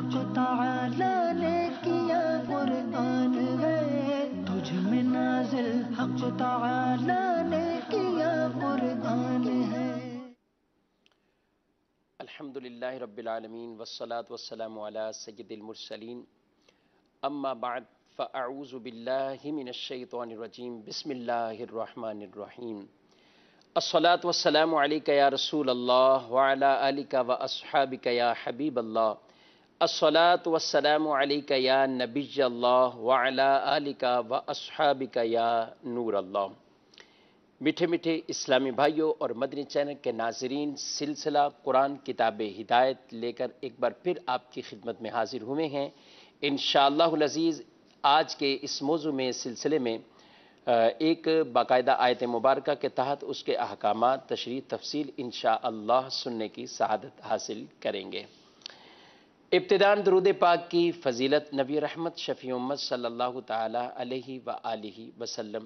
حق تعالی نے کیا قرآن ہے، تجھ میں نازل حق تعالی نے کیا قرآن ہے۔ الحمدللہ رب العالمین والصلاة والسلام علی سید المرسلین، اما بعد فاعوذ باللہ من الشیطان الرجیم، بسم اللہ الرحمن الرحیم۔ الصلاة والسلام علیک یا رسول اللہ وعلی آلک واصحابک یا حبیب اللہ، الصلاة والسلام علیک یا نبی اللہ وعلی آلک واصحابک یا نور اللہ۔ میٹھے میٹھے اسلامی بھائیوں اور مدنی چینل کے ناظرین، سلسلہ قرآن کتاب ہدایت لے کر ایک بار پھر آپ کی خدمت میں حاضر ہوئے ہیں انشاءاللہ العزیز۔ آج کے اس موضوع میں سلسلے میں ایک باقاعدہ آیت مبارکہ کے تحت اس کے احکامات، تشریح، تفصیل انشاءاللہ سننے کی سعادت حاصل کریں گے۔ ابتداً درود پاک کی فضیلت نبی رحمت شفیع امت صلی اللہ تعالی علیہ وآلہ وسلم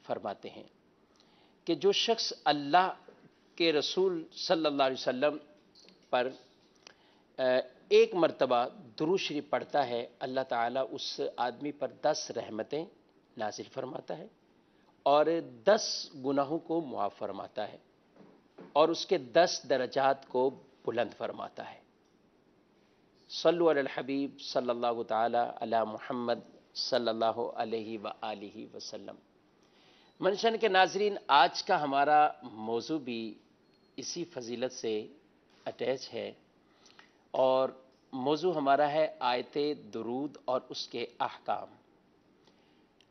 فرماتے ہیں کہ جو شخص اللہ کے رسول صلی اللہ علیہ وسلم پر ایک مرتبہ درود شریف پڑھتا ہے، اللہ تعالیٰ اس آدمی پر 10 رحمتیں نازل فرماتا ہے اور 10 گناہوں کو معاف فرماتا ہے اور اس کے 10 درجات کو بلند فرماتا ہے۔ صلو علی الحبیب صلی اللہ تعالی علی محمد صلی اللہ علیہ وآلہ وسلم۔ منشن کے ناظرین، آج کا ہمارا موضوع بھی اسی فضیلت سے اٹیچ ہے اور موضوع ہمارا ہے آیت درود اور اس کے احکام۔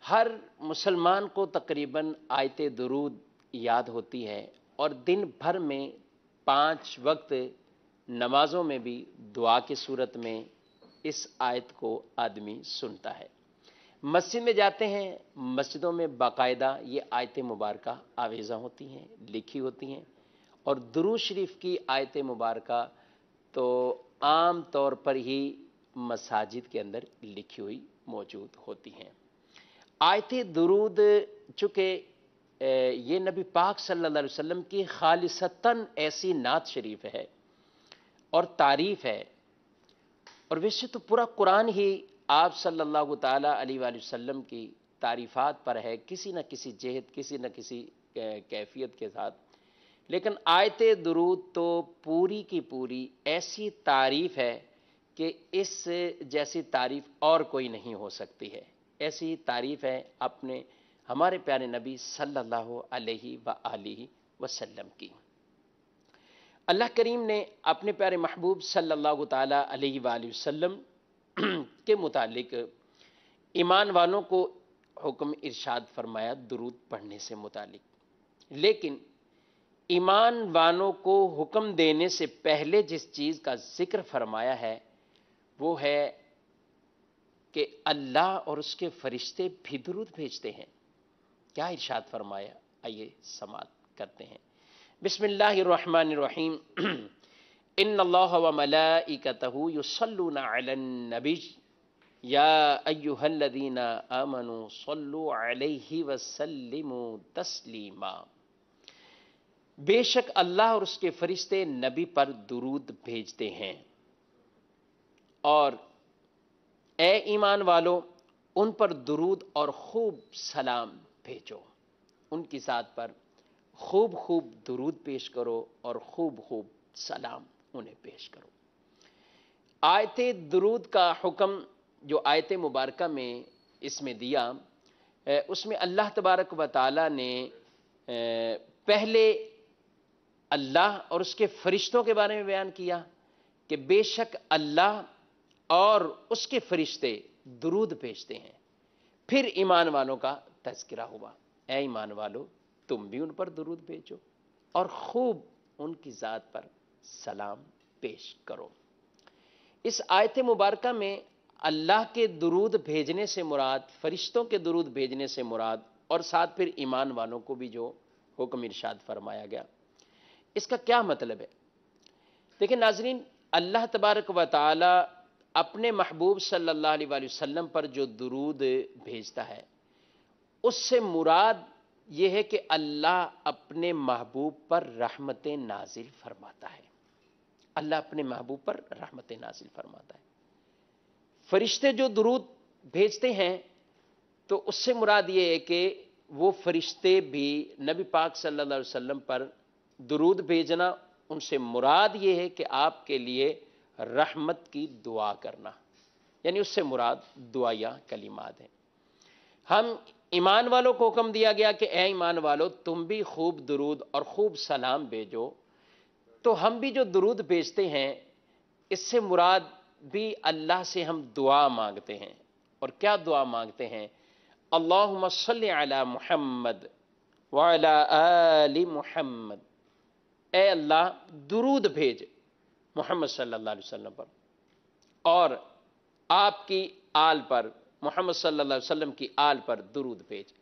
ہر مسلمان کو تقریباً آیت درود یاد ہوتی ہے اور دن بھر میں 5 وقت نمازوں میں بھی دعا کی صورت میں اس آیت کو آدمی سنتا ہے۔ مسجد میں جاتے ہیں، مسجدوں میں باقاعدہ یہ آیت مبارکہ آویزہ ہوتی ہیں، لکھی ہوتی ہیں، اور درود شریف کی آیت مبارکہ تو عام طور پر ہی مساجد کے اندر لکھی ہوئی موجود ہوتی ہیں۔ آیت درود چونکہ یہ نبی پاک صلی اللہ علیہ وسلم کی خالصتاً ایسی نعت شریف ہے اور تعریف ہے، اور ویسے تو پورا قرآن ہی آپ صلی اللہ تعالیٰ علیہ وآلہ وسلم کی تعریفات پر ہے، کسی نہ کسی جہت، کسی نہ کسی کیفیت کے ساتھ، لیکن آیت درود تو پوری کی پوری ایسی تعریف ہے کہ اس جیسی تعریف اور کوئی نہیں ہو سکتی ہے۔ ایسی تعریف ہے اپنے ہمارے پیارے نبی صلی اللہ علیہ وآلہ وسلم کی۔ اللہ کریم نے اپنے پیارے محبوب صلی اللہ تعالیٰ علیہ وآلہ وسلم کے متعلق ایمان والوں کو حکم ارشاد فرمایا درود پڑھنے سے متعلق، لیکن ایمان والوں کو حکم دینے سے پہلے جس چیز کا ذکر فرمایا ہے وہ ہے کہ اللہ اور اس کے فرشتے بھی درود بھیجتے ہیں۔ کیا ارشاد فرمایا، آئیے سماعت کرتے ہیں۔ بسم اللہ الرحمن الرحیم۔ ان اللہ وملائکتہ یصلون علی النبی یا ایہا الذین آمنوا صلوا علیہ وسلموا تسلیما۔ بے شک اللہ اور اس کے فرشتے نبی پر درود بھیجتے ہیں، اور اے ایمان والو ان پر درود اور خوب سلام بھیجو، ان کی ذات پر خوب خوب درود پیش کرو اور خوب خوب سلام انہیں پیش کرو۔ آیت درود کا حکم جو آیت مبارکہ میں اس میں دیا، اس میں اللہ تبارک و تعالی نے پہلے اللہ اور اس کے فرشتوں کے بارے میں بیان کیا کہ بے شک اللہ اور اس کے فرشتے درود بھیجتے ہیں، پھر ایمان والوں کا تذکرہ ہوا، اے ایمان والو تم بھی ان پر درود بھیجو اور خوب ان کی ذات پر سلام پیش کرو۔ اس آیت مبارکہ میں اللہ کے درود بھیجنے سے مراد، فرشتوں کے درود بھیجنے سے مراد، اور ساتھ پھر ایمان والوں کو بھی جو حکم ارشاد فرمایا گیا، اس کا کیا مطلب ہے؟ دیکھیں ناظرین، اللہ تبارک و تعالی اپنے محبوب صلی اللہ علیہ وآلہ وسلم پر جو درود بھیجتا ہے اس سے مراد یہ ہے کہ اللہ اپنے محبوب پر رحمت نازل فرماتا ہے۔ اللہ اپنے محبوب پر رحمت نازل فرماتا ہے۔ فرشتے جو درود بھیجتے ہیں تو اس سے مراد یہ ہے کہ وہ فرشتے بھی نبی پاک صلی اللہ علیہ وسلم پر درود بھیجنا، ان سے مراد یہ ہے کہ آپ کے لیے رحمت کی دعا کرنا، یعنی اس سے مراد دعائیہ کلمات ہیں۔ ہم ایمان والوں کو حکم دیا گیا کہ اے ایمان والو تم بھی خوب درود اور خوب سلام بھیجو، تو ہم بھی جو درود بھیجتے ہیں اس سے مراد بھی اللہ سے ہم دعا مانگتے ہیں۔ اور کیا دعا مانگتے ہیں؟ اللہم صلی علی محمد وعلی آل محمد، اے اللہ درود بھیج محمد صلی اللہ علیہ وسلم پر اور آپ کی آل پر، محمد صلی اللہ علیہ وسلم کی آل پر درود بھیج۔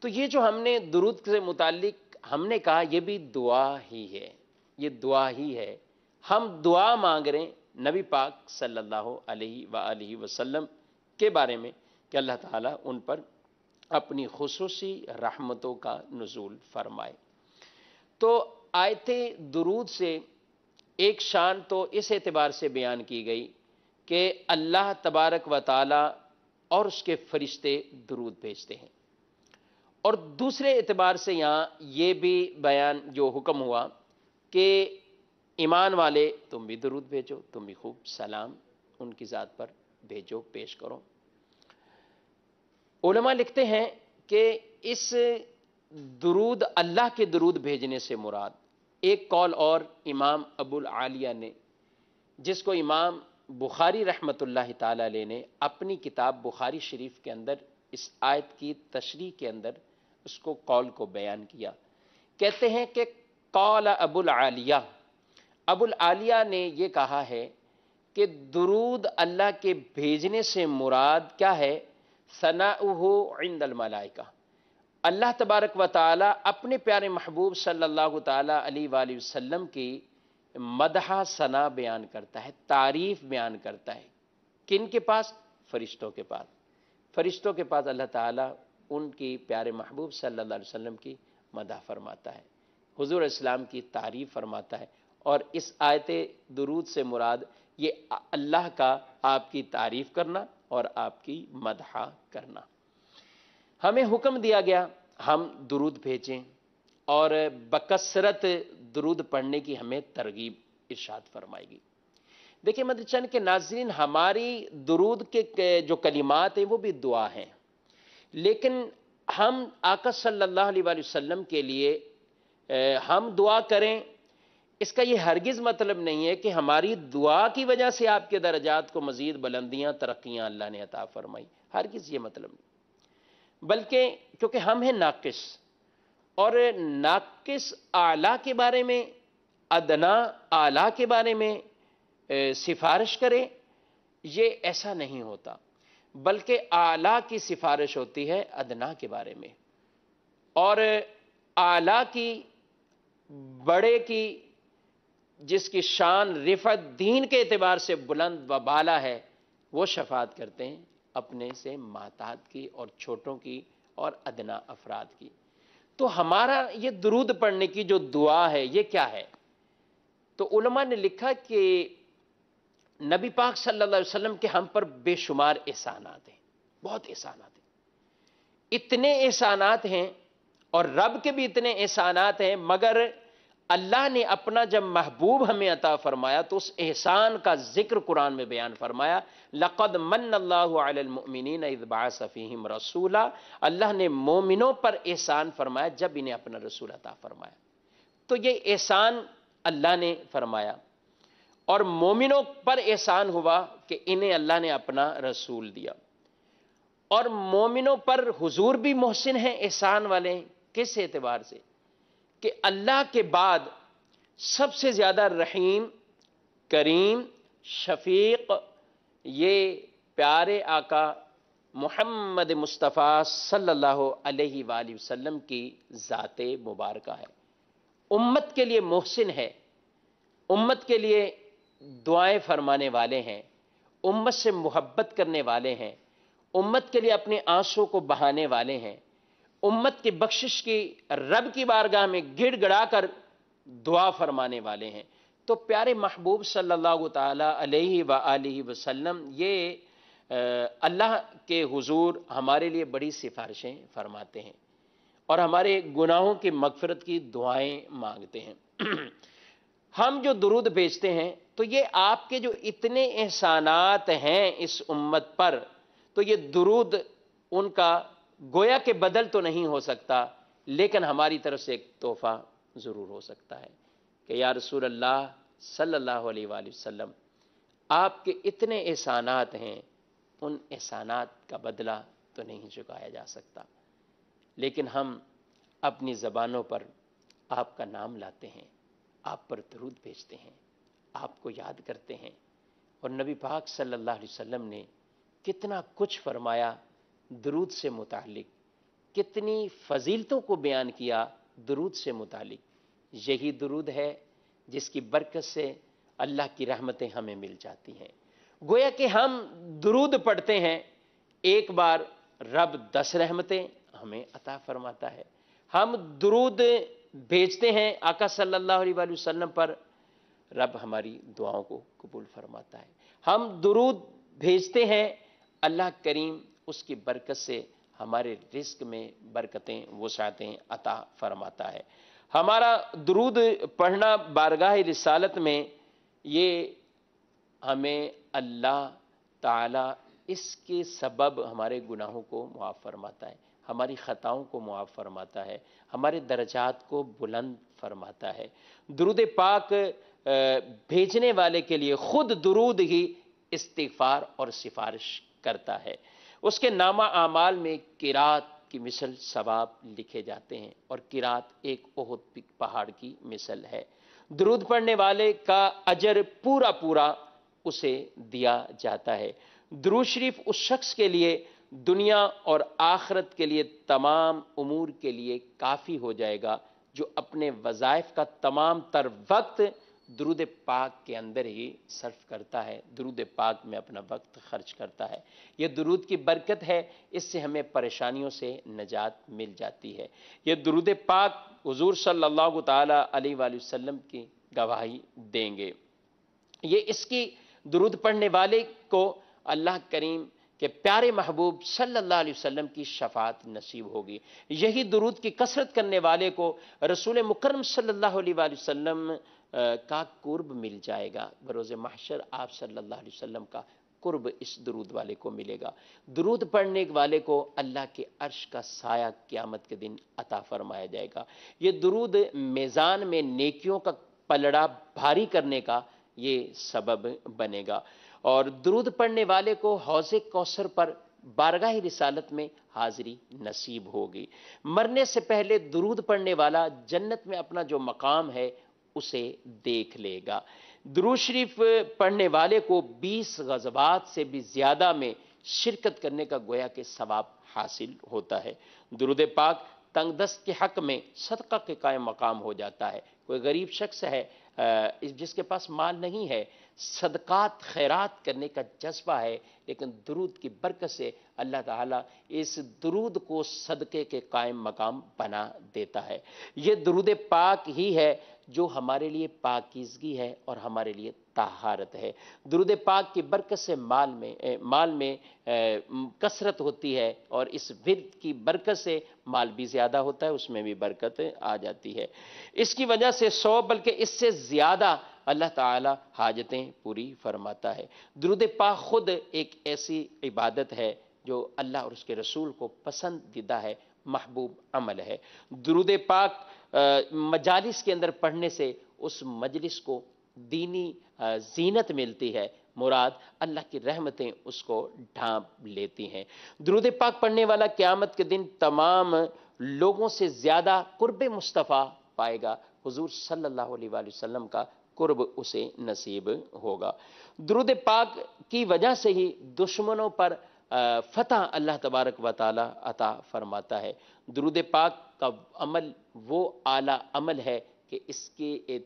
تو یہ جو ہم نے درود سے متعلق ہم نے کہا یہ بھی دعا ہی ہے، یہ دعا ہی ہے۔ ہم دعا مانگ رہے ہیں نبی پاک صلی اللہ علیہ وآلہ وسلم کے بارے میں کہ اللہ تعالیٰ ان پر اپنی خصوصی رحمتوں کا نزول فرمائے۔ تو آیت درود سے ایک شان تو اس اعتبار سے بیان کی گئی کہ اللہ تبارک و تعالی اور اس کے فرشتے درود بھیجتے ہیں، اور دوسرے اعتبار سے یہاں یہ بھی بیان جو حکم ہوا کہ ایمان والے تم بھی درود بھیجو، تم بھی خوب سلام ان کی ذات پر بھیجو، پیش کرو۔ علماء لکھتے ہیں کہ اس درود اللہ کے درود بھیجنے سے مراد ایک قول اور امام ابو العالیہ نے، جس کو امام بخاری رحمۃ اللہ تعالی علیہ نے اپنی کتاب بخاری شریف کے اندر اس آیت کی تشریح کے اندر اس کو قول کو بیان کیا، کہتے ہیں کہ قول ابو العالیہ، ابو العالیہ نے یہ کہا ہے کہ درود اللہ کے بھیجنے سے مراد کیا ہے؟ ثناؤہ عند الملائکہ، اللہ تبارک و تعالی اپنے پیارے محبوب صلی اللہ تعالی علیہ وآلہ وسلم کی مدح ثنا بیان کرتا ہے، تعریف بیان کرتا ہے۔ کن کے پاس؟ فرشتوں کے پاس۔ فرشتوں کے پاس اللہ تعالیٰ ان کی پیارے محبوب صلی اللہ علیہ وسلم کی مدح فرماتا ہے، حضور اسلام کی تعریف فرماتا ہے، اور اس آیت درود سے مراد یہ اللہ کا آپ کی تعریف کرنا اور آپ کی مدح کرنا۔ ہمیں حکم دیا گیا ہم درود بھیجیں اور بکثرت درود پڑھنے کی ہمیں ترغیب ارشاد فرمائے گی۔ دیکھیں مدنی چینل کے ناظرین، ہماری درود کے جو کلمات ہیں وہ بھی دعا ہیں، لیکن ہم آقا صلی اللہ علیہ وآلہ وسلم کے لیے ہم دعا کریں، اس کا یہ ہرگز مطلب نہیں ہے کہ ہماری دعا کی وجہ سے آپ کے درجات کو مزید بلندیاں ترقیاں اللہ نے عطا فرمائی، ہرگز یہ مطلب نہیں، بلکہ کیونکہ ہم ہیں ناقص، اور ناقص اعلیٰ کے بارے میں، ادنا اعلیٰ کے بارے میں سفارش کرے، یہ ایسا نہیں ہوتا، بلکہ اعلیٰ کی سفارش ہوتی ہے ادنا کے بارے میں، اور اعلیٰ کی، بڑے کی، جس کی شان رفعت دین کے اعتبار سے بلند و بالا ہے، وہ شفاعت کرتے ہیں اپنے سے محتاج کی اور چھوٹوں کی اور ادنا افراد کی۔ تو ہمارا یہ درود پڑھنے کی جو دعا ہے یہ کیا ہے؟ تو علماء نے لکھا کہ نبی پاک صلی اللہ علیہ وسلم کے ہم پر بے شمار احسانات ہیں، بہت احسانات ہیں، اتنے احسانات ہیں، اور رب کے بھی اتنے احسانات ہیں، مگر اللہ نے اپنا جب محبوب ہمیں عطا فرمایا تو اس احسان کا ذکر قرآن میں بیان فرمایا، لقد من اللہ علی المؤمنین اذ بعث فیہم رسولا، اللہ نے مومنوں پر احسان فرمایا جب انہیں اپنا رسول عطا فرمایا۔ تو یہ احسان اللہ نے فرمایا، اور مومنوں پر احسان ہوا کہ انہیں اللہ نے اپنا رسول دیا، اور مومنوں پر حضور بھی محسن ہیں، احسان والے ہیں۔ کس اعتبار سے؟ کہ اللہ کے بعد سب سے زیادہ رحیم، کریم، شفیق یہ پیارے آقا محمد مصطفیٰ صلی اللہ علیہ وآلہ وسلم کی ذات مبارکہ ہے، امت کے لیے محسن ہے، امت کے لیے دعائیں فرمانے والے ہیں، امت سے محبت کرنے والے ہیں، امت کے لیے اپنے آنسوں کو بہانے والے ہیں، امت کی بخشش کی رب کی بارگاہ میں گڑ گڑا کر دعا فرمانے والے ہیں۔ تو پیارے محبوب صلی اللہ تعالی علیہ وآلہ وسلم یہ اللہ کے حضور ہمارے لیے بڑی سفارشیں فرماتے ہیں اور ہمارے گناہوں کی مغفرت کی دعائیں مانگتے ہیں۔ ہم جو درود بھیجتے ہیں تو یہ آپ کے جو اتنے احسانات ہیں اس امت پر، تو یہ درود ان کا گویا کہ بدل تو نہیں ہو سکتا، لیکن ہماری طرف سے ایک تحفہ ضرور ہو سکتا ہے کہ یا رسول اللہ صلی اللہ علیہ وآلہ وسلم، آپ کے اتنے احسانات ہیں، ان احسانات کا بدلہ تو نہیں چکایا جا سکتا، لیکن ہم اپنی زبانوں پر آپ کا نام لاتے ہیں، آپ پر درود بھیجتے ہیں، آپ کو یاد کرتے ہیں۔ اور نبی پاک صلی اللہ علیہ وسلم نے کتنا کچھ فرمایا درود سے متعلق، کتنی فضیلتوں کو بیان کیا درود سے متعلق۔ یہی درود ہے جس کی برکت سے اللہ کی رحمتیں ہمیں مل جاتی ہیں۔ گویا کہ ہم درود پڑھتے ہیں، ایک بار رب 10 رحمتیں ہمیں عطا فرماتا ہے۔ ہم درود بھیجتے ہیں آقا صلی اللہ علیہ وآلہ وسلم پر، رب ہماری دعاؤں کو قبول فرماتا ہے۔ ہم درود بھیجتے ہیں، اللہ کریم اس کی برکت سے ہمارے رزق میں برکتیں وسعتیں عطا فرماتا ہے۔ ہمارا درود پڑھنا بارگاہ رسالت میں یہ ہمیں اللہ تعالیٰ اس کے سبب ہمارے گناہوں کو معاف فرماتا ہے، ہماری خطاؤں کو معاف فرماتا ہے، ہمارے درجات کو بلند فرماتا ہے۔ درود پاک بھیجنے والے کے لیے خود درود ہی استغفار اور سفارش کرتا ہے۔ اس کے نامہ اعمال میں قرات کی مثل ثواب لکھے جاتے ہیں، اور قرات ایک احد پہاڑ کی مثل ہے۔ درود پڑھنے والے کا اجر پورا پورا اسے دیا جاتا ہے۔ درود شریف اس شخص کے لیے دنیا اور آخرت کے لیے تمام امور کے لیے کافی ہو جائے گا، جو اپنے وظائف کا تمام تر وقت درود پاک کے اندر ہی صرف کرتا ہے، درود پاک میں اپنا وقت خرچ کرتا ہے۔ یہ درود کی برکت ہے، اس سے ہمیں پریشانیوں سے نجات مل جاتی ہے۔ یہ درود پاک حضور صلی اللہ تعالی علیہ وآلہ وسلم کی گواہی دیں گے۔ یہ اس کی درود پڑھنے والے کو اللہ کریم کہ پیارے محبوب صلی اللہ علیہ وسلم کی شفاعت نصیب ہوگی۔ یہی درود کی کثرت کرنے والے کو رسول مکرم صلی اللہ علیہ وآلہ وسلم کا قرب مل جائے گا۔ بروز محشر آپ صلی اللہ علیہ وسلم کا قرب اس درود والے کو ملے گا۔ درود پڑھنے والے کو اللہ کے عرش کا سایہ قیامت کے دن عطا فرمایا جائے گا۔ یہ درود میزان میں نیکیوں کا پلڑا بھاری کرنے کا یہ سبب بنے گا، اور درود پڑھنے والے کو حوض کوثر پر بارگاہ رسالت میں حاضری نصیب ہوگی۔ مرنے سے پہلے درود پڑھنے والا جنت میں اپنا جو مقام ہے اسے دیکھ لے گا۔ درود شریف پڑھنے والے کو 20 غزوات سے بھی زیادہ میں شرکت کرنے کا گویا کہ ثواب حاصل ہوتا ہے۔ درود پاک تنگ دست کے حق میں صدقہ کے قائم مقام ہو جاتا ہے۔ کوئی غریب شخص ہے جس کے پاس مال نہیں ہے، صدقات خیرات کرنے کا جذبہ ہے، لیکن درود کی برکت سے اللہ تعالیٰ اس درود کو صدقے کے قائم مقام بنا دیتا ہے۔ یہ درود پاک ہی ہے جو ہمارے لیے پاکیزگی ہے اور ہمارے لیے طہارت ہے۔ درود پاک کی برکت سے مال میں کثرت ہوتی ہے، اور اس ورد کی برکت سے مال بھی زیادہ ہوتا ہے، اس میں بھی برکت آ جاتی ہے۔ اس کی وجہ سے 100 بلکہ اس سے زیادہ اللہ تعالی حاجتیں پوری فرماتا ہے۔ درود پاک خود ایک ایسی عبادت ہے جو اللہ اور اس کے رسول کو پسندیدہ ہے، محبوب عمل ہے۔ درود پاک مجالس کے اندر پڑھنے سے اس مجلس کو دینی زینت ملتی ہے، مراد اللہ کی رحمتیں اس کو ڈھانپ لیتی ہیں۔ درود پاک پڑھنے والا قیامت کے دن تمام لوگوں سے زیادہ قرب مصطفیٰ پائے گا۔ حضور صلی اللہ علیہ وآلہ وسلم کا قرب اسے نصیب ہوگا۔ درود پاک کی وجہ سے ہی دشمنوں پر فتح اللہ تبارک و تعالی عطا فرماتا ہے۔ درود پاک کا عمل وہ اعلیٰ عمل ہے کہ اس کی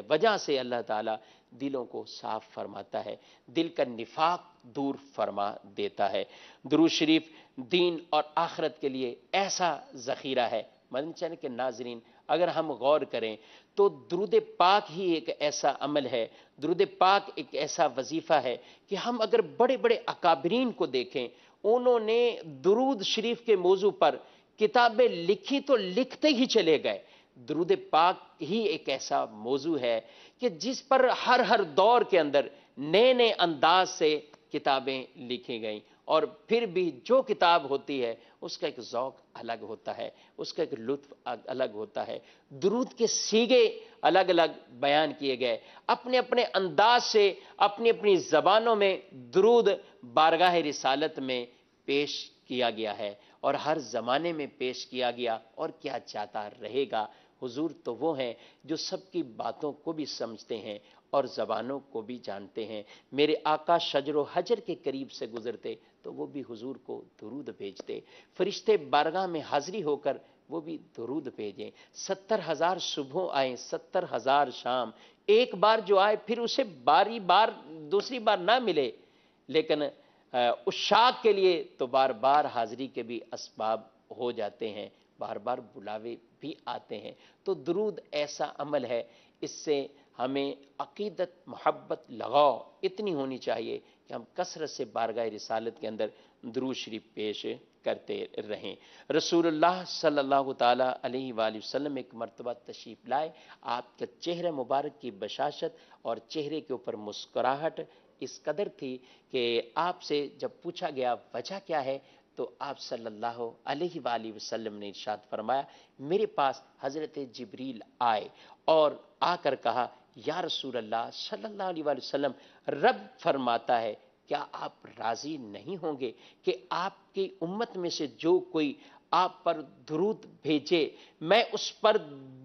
وجہ سے اللہ تعالیٰ دلوں کو صاف فرماتا ہے، دل کا نفاق دور فرما دیتا ہے۔ درود شریف دین اور آخرت کے لیے ایسا ذخیرہ ہے۔ مدنی چینل کے ناظرین، اگر ہم غور کریں تو درود پاک ہی ایک ایسا عمل ہے، درود پاک ایک ایسا وظیفہ ہے کہ ہم اگر بڑے بڑے اکابرین کو دیکھیں، انہوں نے درود شریف کے موضوع پر کتابیں لکھی تو لکھتے ہی چلے گئے۔ درود پاک ہی ایک ایسا موضوع ہے کہ جس پر ہر دور کے اندر نئے نئے انداز سے کتابیں لکھی گئیں، اور پھر بھی جو کتاب ہوتی ہے اس کا ایک ذوق الگ ہوتا ہے، اس کا ایک لطف الگ ہوتا ہے، درود کے صیغے الگ الگ بیان کیے گئے، اپنے اپنے انداز سے اپنی اپنی زبانوں میں درود بارگاہ رسالت میں پیش کیا گیا ہے، اور ہر زمانے میں پیش کیا گیا اور کیا جاتا رہے گا۔ حضور تو وہ ہیں جو سب کی باتوں کو بھی سمجھتے ہیں اور زبانوں کو بھی جانتے ہیں۔ میرے آقا شجر و حجر کے قریب سے گزرتے تو وہ بھی حضور کو درود بھیجتے، فرشتے بارگاہ میں حاضری ہو کر وہ بھی درود بھیجیں۔ 70,000 صبح آئیں، 70,000 شام، ایک بار جو آئے پھر اسے بار دوسری بار نہ ملے، لیکن عشاق کے لیے تو بار بار حاضری کے بھی اسباب ہو جاتے ہیں، بار بار بلاوے بھی آتے ہیں۔ تو درود ایسا عمل ہے، اس سے ہمیں عقیدت، محبت، لگاؤ اتنی ہونی چاہیے کہ ہم کثرت سے بارگاہ رسالت کے اندر درود شریف پیش کرتے رہیں۔ رسول اللہ صلی اللہ تعالیٰ علیہ وآلہ وسلم ایک مرتبہ تشریف لائے، آپ کے چہرے مبارک کی بشاشت اور چہرے کے اوپر مسکراہٹ اس قدر تھی کہ آپ سے جب پوچھا گیا وجہ کیا ہے تو آپ صلی اللہ علیہ وآلہ وسلم نے ارشاد فرمایا، میرے پاس حضرت جبریل آئے اور آ کر کہا، یا رسول اللہ صلی اللہ علیہ وآلہ وسلم، رب فرماتا ہے کیا آپ راضی نہیں ہوں گے کہ آپ کی امت میں سے جو کوئی آپ پر درود بھیجے میں اس پر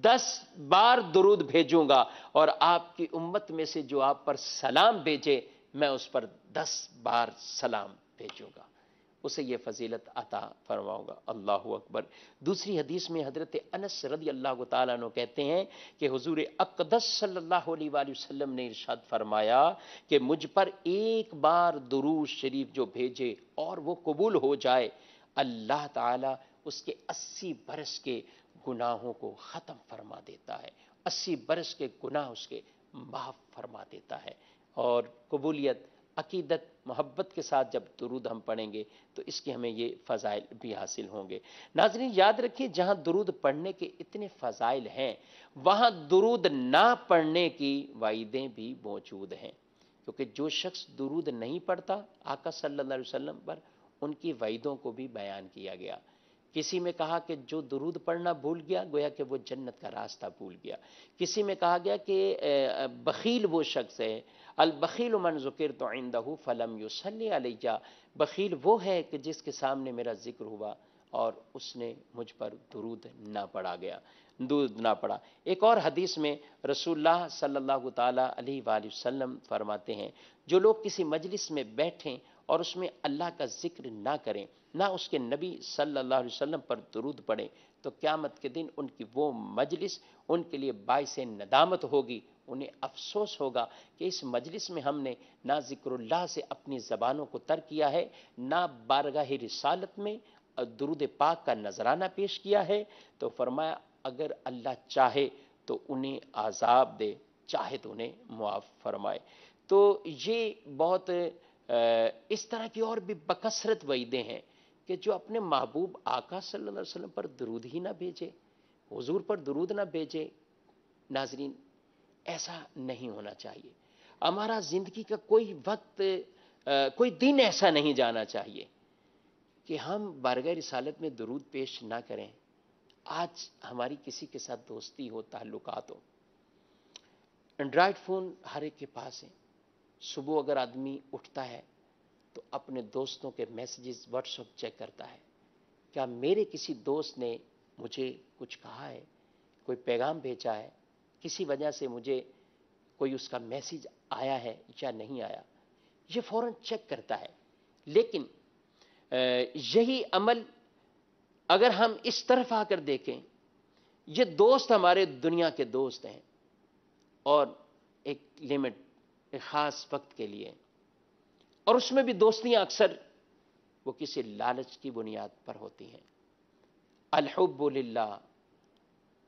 10 بار درود بھیجوں گا، اور آپ کی امت میں سے جو آپ پر سلام بھیجے میں اس پر 10 بار سلام بھیجوں گا، اسے یہ فضیلت عطا فرماؤں گا۔ اللہ اکبر۔ دوسری حدیث میں حضرت انس رضی اللہ تعالیٰ عنہ کہتے ہیں کہ حضور اقدس صلی اللہ علیہ وآلہ وسلم نے ارشاد فرمایا کہ مجھ پر ایک بار درود شریف جو بھیجے اور وہ قبول ہو جائے، اللہ تعالیٰ اس کے 80 برس کے گناہوں کو ختم فرما دیتا ہے، 80 برس کے گناہ اس کے معاف فرما دیتا ہے۔ اور قبولیت، عقیدت، محبت کے ساتھ جب درود ہم پڑھیں گے تو اس کے ہمیں یہ فضائل بھی حاصل ہوں گے۔ ناظرین یاد رکھیے، جہاں درود پڑھنے کے اتنے فضائل ہیں وہاں درود نہ پڑھنے کی وعیدیں بھی موجود ہیں، کیونکہ جو شخص درود نہیں پڑھتا آقا صلی اللہ علیہ وسلم پر، ان کی وعیدوں کو بھی بیان کیا گیا۔ کسی میں کہا کہ جو درود پڑھنا بھول گیا گویا کہ وہ جنت کا راستہ بھول گیا۔ کسی میں کہا گیا کہ بخیل وہ شخص ہے، البخیل من ذکرت عندہ فلم یصلی علیہ، بخیل وہ ہے کہ جس کے سامنے میرا ذکر ہوا اور اس نے مجھ پر درود نہ پڑھا گیا، درود نہ پڑھا۔ ایک اور حدیث میں رسول اللہ صلی اللہ تعالیٰ علیہ وآلہ وسلم فرماتے ہیں، جو لوگ کسی مجلس میں بیٹھیں اور اس میں اللہ کا ذکر نہ کریں، نہ اس کے نبی صلی اللہ علیہ وسلم پر درود پڑھیں، تو قیامت کے دن ان کی وہ مجلس ان کے لیے باعث ندامت ہوگی، انہیں افسوس ہوگا کہ اس مجلس میں ہم نے نہ ذکر اللہ سے اپنی زبانوں کو ترک کیا ہے، نہ بارگاہ رسالت میں درود پاک کا نذرانہ پیش کیا ہے۔ تو فرمایا اگر اللہ چاہے تو انہیں عذاب دے، چاہے تو انہیں معاف فرمائے۔ تو یہ بہت اس طرح کی اور بھی بکثرت وعیدیں ہیں کہ جو اپنے محبوب آقا صلی اللہ علیہ وسلم پر درود ہی نہ بھیجے، حضور پر درود نہ بھیجے۔ ناظرین ایسا نہیں ہونا چاہیے، ہمارا زندگی کا کوئی وقت، کوئی دن ایسا نہیں جانا چاہیے کہ ہم بارگاہ رسالت میں درود پیش نہ کریں۔ آج ہماری کسی کے ساتھ دوستی ہو، تعلقات ہو، اینڈرائڈ فون ہر ایک کے پاس ہے، صبح اگر آدمی اٹھتا ہے تو اپنے دوستوں کے میسیجز واٹس ایپ چیک کرتا ہے، کیا میرے کسی دوست نے مجھے کچھ کہا ہے، کوئی پیغام بھیجا ہے، کسی وجہ سے مجھے کوئی اس کا میسیج آیا ہے یا نہیں آیا، یہ فوراً چیک کرتا ہے۔ لیکن یہی عمل اگر ہم اس طرف آ کر دیکھیں، یہ دوست ہمارے دنیا کے دوست ہیں اور ایک لمٹ، ایک خاص وقت کے لیے، اور اس میں بھی دوستیاں اکثر وہ کسی لالچ کی بنیاد پر ہوتی ہیں۔ الحب للہ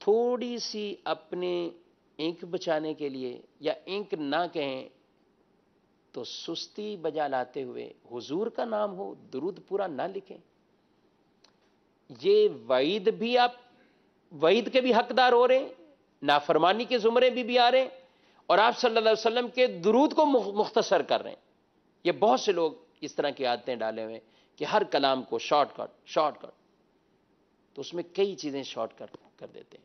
تھوڑی سی اپنے اینک بچانے کے لیے یا اینک نہ کہیں تو سستی بجا لاتے ہوئے حضور کا نام ہو درود پورا نہ لکھیں. یہ وعید بھی، آپ وعید کے بھی حقدار ہو رہے ہیں، نافرمانی کے زمرے بھی آ رہے ہیں، اور آپ صلی اللہ علیہ وسلم کے درود کو مختصر کر رہے ہیں. یہ بہت سے لوگ اس طرح کی عادتیں ڈالے ہوئے کہ ہر کلام کو شارٹ کٹ، تو اس میں کئی چیزیں شارٹ کٹ کر دیتے ہیں.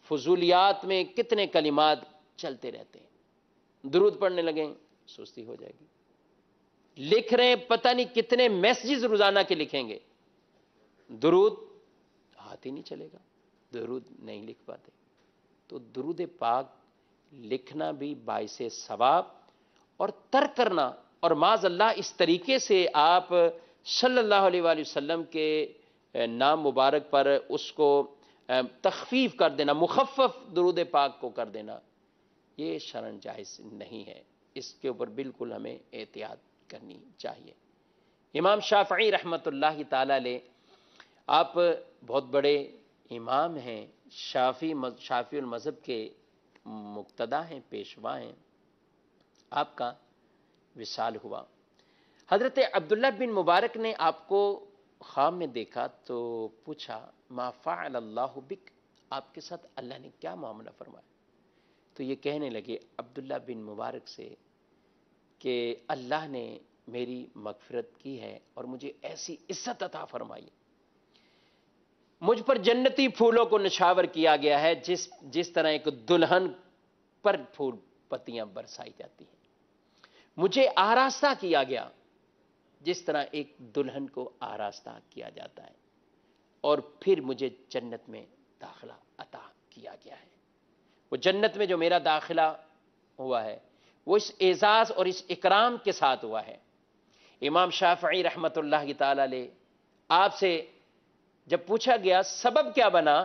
فضولیات میں کتنے کلمات چلتے رہتے ہیں. درود پڑھنے لگیں سستی ہو جائے گی. لکھ رہے ہیں پتہ نہیں کتنے میسیجز روزانہ کے لکھیں گے، درود ہاتھ ہی نہیں چلے گا، درود نہیں لکھ پاتے. تو درود پاک لکھنا بھی باعث ثواب، اور ترک کرنا، اور معاذ اللہ اس طریقے سے آپ صلی اللہ علیہ وآلہ وسلم کے نام مبارک پر اس کو تخفیف کر دینا، مخفف درود پاک کو کر دینا، یہ شرعاً جائز نہیں ہے. اس کے اوپر بالکل ہمیں احتیاط کرنی چاہیے. امام شافعی رحمۃ اللہ تعالی علیہ، آپ بہت بڑے امام ہیں، شافعی المذہب کے مقتدا ہیں، پیشوا ہیں. آپ کا وصال ہوا. حضرت عبداللہ بن مبارک نے آپ کو خواب میں دیکھا تو پوچھا ما فعل اللہ بک، آپ کے ساتھ اللہ نے کیا معاملہ فرمایا؟ تو یہ کہنے لگے عبداللہ بن مبارک سے کہ اللہ نے میری مغفرت کی ہے اور مجھے ایسی عزت عطا فرمائی، مجھ پر جنتی پھولوں کو نچھاور کیا گیا ہے جس طرح ایک دلہن پر پھول پتیاں برسائی جاتی ہیں. مجھے آراستہ کیا گیا جس طرح ایک دلہن کو آراستہ کیا جاتا ہے، اور پھر مجھے جنت میں داخلہ عطا کیا گیا ہے. وہ جنت میں جو میرا داخلہ ہوا ہے وہ اس اعزاز اور اس اکرام کے ساتھ ہوا ہے. امام شافعی رحمۃ اللہ تعالی علیہ، آپ سے جب پوچھا گیا سبب کیا بنا،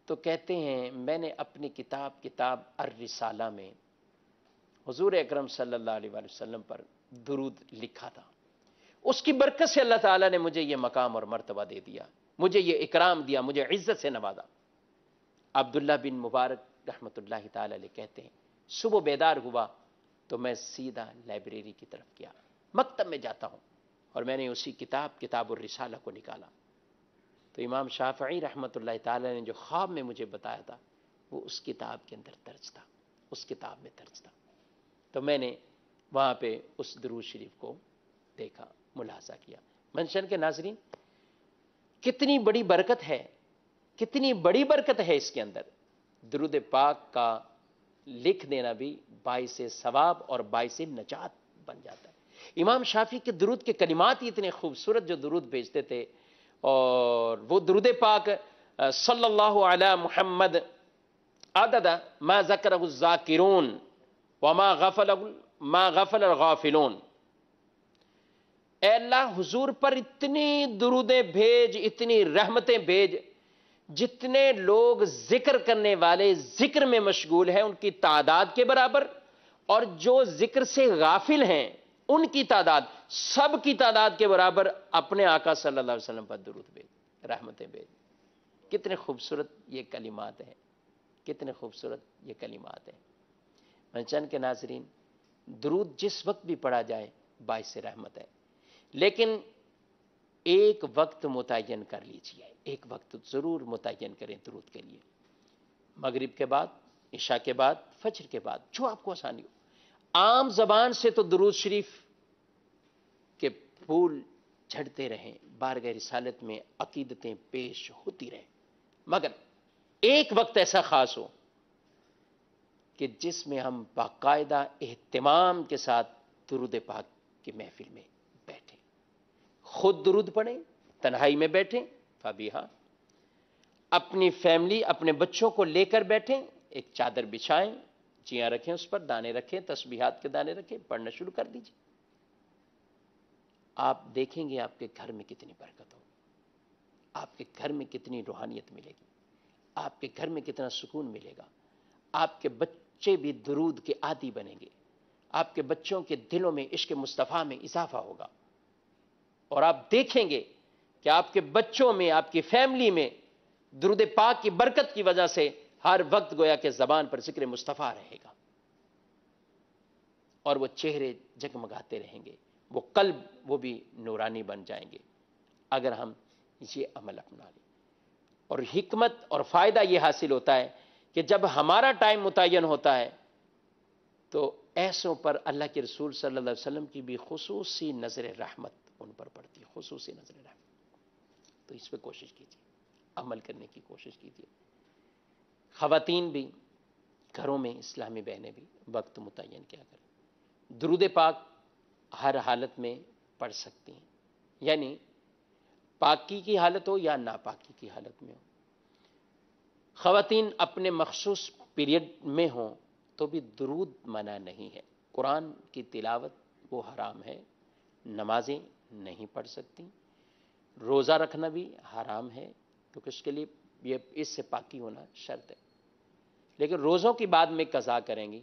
تو کہتے ہیں میں نے اپنی کتاب الرسالہ میں حضور اکرم صلی اللہ علیہ وآلہ وسلم پر درود لکھا تھا. اس کی برکت سے اللہ تعالیٰ نے مجھے یہ مقام اور مرتبہ دے دیا، مجھے یہ اکرام دیا، مجھے عزت سے نوازا. عبداللہ بن مبارک رحمۃ اللہ تعالی علیہ کہتے ہیں صبح بیدار ہوا تو میں سیدھا لائبریری کی طرف گیا، مکتب میں جاتا ہوں، اور میں نے اسی کتاب الرسالہ کو نکالا. تو امام شافعی رحمۃ اللہ تعالی نے جو خواب میں مجھے بتایا تھا وہ اس کتاب کے اندر درج تھا، اس کتاب میں درج تھا. تو میں نے وہاں پہ اس درود شریف کو دیکھا، ملاحظہ کیا. منشن کے ناظرین، کتنی بڑی برکت ہے، کتنی بڑی برکت ہے اس کے اندر. درود پاک کا لکھ دینا بھی باعث ثواب اور باعث نجات بن جاتا ہے. امام شافعی کے درود کے کلمات ہی اتنے خوبصورت جو درود بھیجتے تھے، اور وہ درود پاک صلی اللہ علی محمد عدد ما ذکرہ الذاکرون وما غفل الغافلون. اے اللہ حضور پر اتنی درودیں بھیج، اتنی رحمتیں بھیج، جتنے لوگ ذکر کرنے والے ذکر میں مشغول ہیں ان کی تعداد کے برابر، اور جو ذکر سے غافل ہیں ان کی تعداد، سب کی تعداد کے برابر اپنے آقا صلی اللہ علیہ وسلم پر درود بھیج، رحمتیں بھیج. کتنے خوبصورت یہ کلمات ہیں، کتنے خوبصورت یہ کلمات ہیں. منچن کے ناظرین، درود جس وقت بھی پڑھا جائے باعث رحمت ہے، لیکن ایک وقت متعین کر لیجئے، ایک وقت ضرور متعین کریں درود کے لیے. مغرب کے بعد، عشاء کے بعد، فجر کے بعد، جو آپ کو آسانی ہو. عام زبان سے تو درود شریف کے پھول جھڑتے رہیں، بارگاہ رسالت میں عقیدتیں پیش ہوتی رہیں، مگر ایک وقت ایسا خاص ہو کہ جس میں ہم باقاعدہ اہتمام کے ساتھ درود پاک کی محفل میں بیٹھیں. خود درود پڑھیں، تنہائی میں بیٹھیں، فبیہا. اپنی فیملی، اپنے بچوں کو لے کر بیٹھیں، ایک چادر بچھائیں، چیاں رکھیں، اس پر دانے رکھیں، تسبیحات کے دانے رکھیں، پڑھنا شروع کر دیجئے. آپ دیکھیں گے آپ کے گھر میں کتنی برکت ہو، آپ کے گھر میں کتنی روحانیت ملے گی، آپ کے گھر میں کتنا سکون ملے گا. آپ کے بچے بھی درود کے عادی بنیں گے، آپ کے بچوں کے دلوں میں عشق مصطفیٰ میں اضافہ ہوگا، اور آپ دیکھیں گے کہ آپ کے بچوں میں، آپ کی فیملی میں درود پاک کی برکت کی وجہ سے ہر وقت گویا کہ زبان پر ذکر مصطفیٰ رہے گا، اور وہ چہرے جگمگاتے رہیں گے، وہ قلب وہ بھی نورانی بن جائیں گے اگر ہم یہ عمل اپنا لیں۔ اور حکمت اور فائدہ یہ حاصل ہوتا ہے کہ جب ہمارا ٹائم متعین ہوتا ہے تو ایسوں پر اللہ کے رسول صلی اللہ علیہ وسلم کی بھی خصوصی نظر رحمت ان پر پڑتی ہے، خصوصی نظر رحمت۔ تو اس پہ کوشش کیجیے، عمل کرنے کی کوشش کیجیے۔ خواتین بھی گھروں میں، اسلامی بہنیں بھی وقت متعین کیا کریں، درود پاک ہر حالت میں پڑھ سکتی ہیں، یعنی پاکی کی حالت ہو یا ناپاکی کی حالت میں ہو۔ خواتین اپنے مخصوص پیریڈ میں ہوں تو بھی درود منع نہیں ہے۔ قرآن کی تلاوت وہ حرام ہے، نمازیں نہیں پڑھ سکتی، روزہ رکھنا بھی حرام ہے کیونکہ اس کے لیے یہ اس سے پاکی ہونا شرط ہے، لیکن روزوں کی بعد میں قضا کریں گی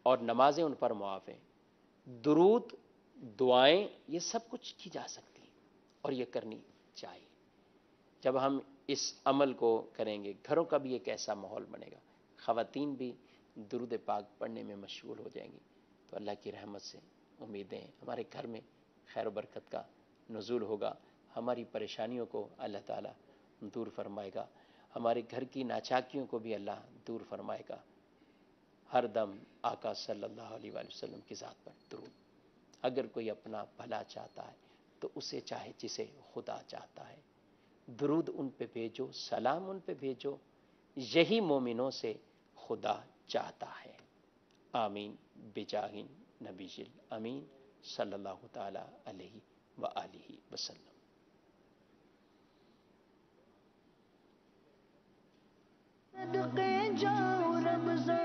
اور نمازیں ان پر معاف ہیں۔ درود، دعائیں، یہ سب کچھ کی جا سکتی ہیں اور یہ کرنی چاہیے۔ جب ہم اس عمل کو کریں گے گھروں کا بھی ایک ایسا ماحول بنے گا، خواتین بھی درود پاک پڑھنے میں مشغول ہو جائیں گی، تو اللہ کی رحمت سے امیدیں ہیں ہمارے گھر میں خیر و برکت کا نزول ہوگا، ہماری پریشانیوں کو اللہ تعالیٰ دور فرمائے گا، ہمارے گھر کی ناچاکیوں کو بھی اللہ دور فرمائے گا۔ ہر دم آقا صلی اللہ علیہ وآلہ وسلم کی ذات پر درود۔ اگر کوئی اپنا بھلا چاہتا ہے تو اسے چاہے جسے خدا چاہتا ہے، درود ان پہ بھیجو، سلام ان پہ بھیجو، یہی مومنوں سے خدا چاہتا ہے۔ آمین بجاہ نبی الامین صلی اللہ تعالی علیہ وآلہ وسلم۔ صدقے جاؤ رب سے